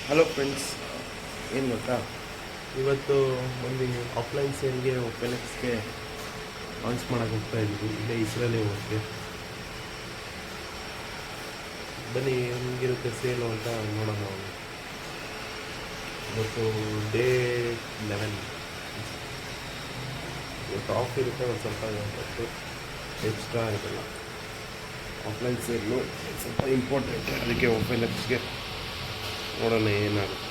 Hello friends, ಏನು ಗೊತ್ತಾ, ಇವತ್ತು ಒಂದು ಆಫ್ಲೈನ್ ಸೇಲ್ಗೆ ಒಪೆಲೆಕ್ಸ್ಗೆ ಲಾಂಚ್ ಮಾಡೋಕೆ ಹೋಗ್ತಾ ಇದ್ದೀವಿ. ಇಲ್ಲೇ ಇಸ್ರೇಲೇ ಹೋಗಿ ಬನ್ನಿ ಹೆಂಗಿರುತ್ತೆ ಸೇಲು ಅಂತ ನೋಡೋಣ. ನಾವು ಇವತ್ತು ಡೇ 11. ಇವತ್ತು ಆಫ್ ಇರುತ್ತೆ, ಒಂದು ಸ್ವಲ್ಪ ಇವತ್ತು ಎಕ್ಸ್ಟ್ರಾ ಇರಲ್ಲ. ಆಫ್ಲೈನ್ ಸೇಲು ಸ್ವಲ್ಪ ಇಂಪಾರ್ಟೆಂಟ್, ಅದಕ್ಕೆ ಒಪೆಲೆಕ್ಸ್ಗೆ ನೋಡೋಣ ಏನಾಗುತ್ತೆ.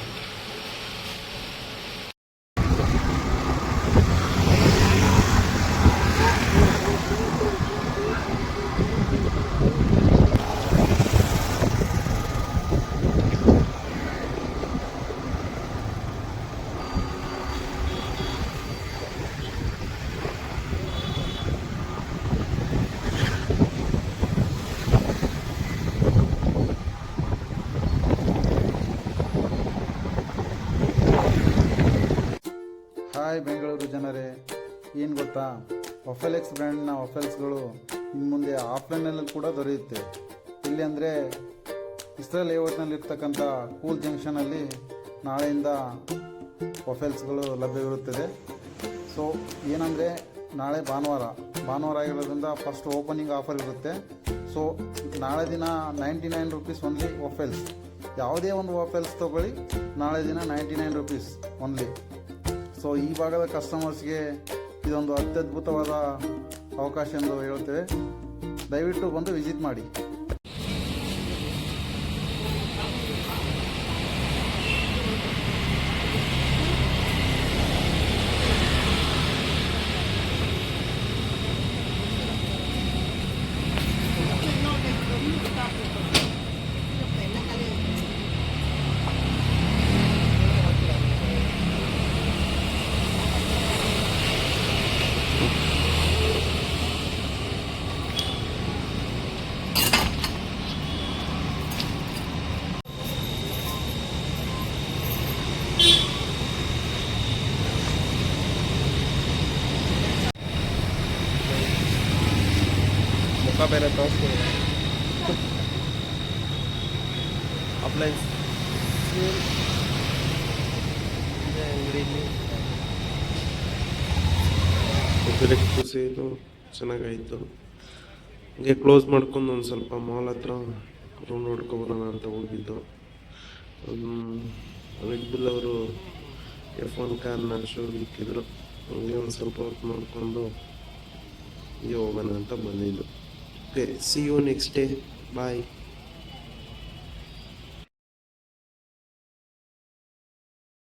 ಹಾಯ್ ಬೆಂಗಳೂರು ಜನರೇ, ಏನು ಗೊತ್ತಾ, ಒಫೆಲೆಕ್ಸ್ ಬ್ರ್ಯಾಂಡ್ನ ಒಫೆಲ್ಸ್ಗಳು ಇನ್ನು ಮುಂದೆ ಆಫ್ಲೈನಲ್ಲಿ ಕೂಡ ದೊರೆಯುತ್ತೆ. ಇಲ್ಲಿ ಅಂದರೆ ಇಸ್ರೇಲ್ ಲೇಔಟ್ನಲ್ಲಿರ್ತಕ್ಕಂಥ ಕೂಲ್ ಜಂಕ್ಷನಲ್ಲಿ ನಾಳೆಯಿಂದ ಒಫೆಲ್ಸ್ಗಳು ಲಭ್ಯವಿರುತ್ತದೆ. ಸೊ ಏನಂದರೆ ನಾಳೆ ಭಾನುವಾರ ಆಗಿರೋದ್ರಿಂದ ಫಸ್ಟ್ ಓಪನಿಂಗ್ ಆಫರ್ ಇರುತ್ತೆ. ಸೊ ನಾಳೆ ದಿನ 99 ರುಪೀಸ್ ಓನ್ಲಿ ಒಫೆಲ್ಸ್. ಯಾವುದೇ ಒಂದು ಒಫೆಲ್ಸ್ ತೊಗೊಳ್ಳಿ, ನಾಳೆ ದಿನ 99 ರುಪೀಸ್ ಓನ್ಲಿ. ಸೊ ಈ ಭಾಗದ ಕಸ್ಟಮರ್ಸ್ಗೆ ಇದೊಂದು ಅತ್ಯದ್ಭುತವಾದ ಅವಕಾಶ ಎಂದು ಹೇಳುತ್ತೇವೆ. ದಯವಿಟ್ಟು ಬಂದು ವಿಸಿಟ್ ಮಾಡಿ. ಮುಖ ಬೇರೆ ತೋರಿಸ್ತೀನಿ. ಆಫ್ಲೈನ್ ಅಂಗಡಿಯಲ್ಲಿ ಒಪೆಲೆಕ್ಸ್ ಸೇಲು ಚೆನ್ನಾಗಾಯಿತು. ಹಂಗೆ ಕ್ಲೋಸ್ ಮಾಡ್ಕೊಂಡು ಒಂದು ಸ್ವಲ್ಪ ಮಾಲ್ ಹತ್ರ ರೂಮ್ ನೋಡ್ಕೊಬರೋಣ ಅಂತ ಹೋಗಿದ್ದು. ರೆಡ್ ಬುಲ್ ಅವರು F1 ಕಾರ್ನ ಶೋಗೆ ಇಕ್ಕಿದ್ರು. ಹಂಗೆ ಒಂದು ಸ್ವಲ್ಪ ವರ್ಕ್ ಮಾಡಿಕೊಂಡು ಹೀಗೆ ಹೋಗೋಣ ಅಂತ ಬಂದಿದ್ದು. Okay, see you next day. Bye.